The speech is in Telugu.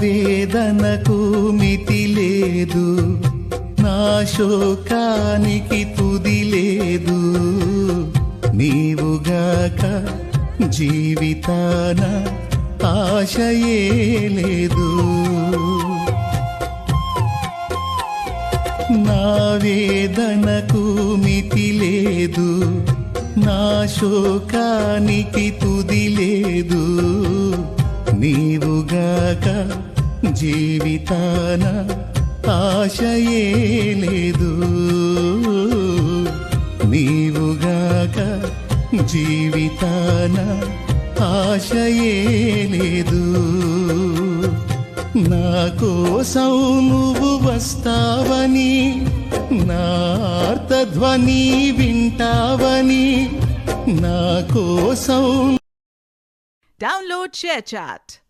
వేదనకు మితి లేదు, నా శోకానికి తుది లేదు, నీవుగాక జీవితాన ఆశయే లేదు. నా వేదనకు మితి లేదు, నా శోకానికి తుది లేదు, నీవుగాక జీవితాన ఆశయే లేదు, నీవుగాక జీవితాన ఆశయే లేదు. నా కోసం నువ్వు వస్తావని, నా ఆర్తధ్వని వింటావని, నా కోసం. Download ShareChat.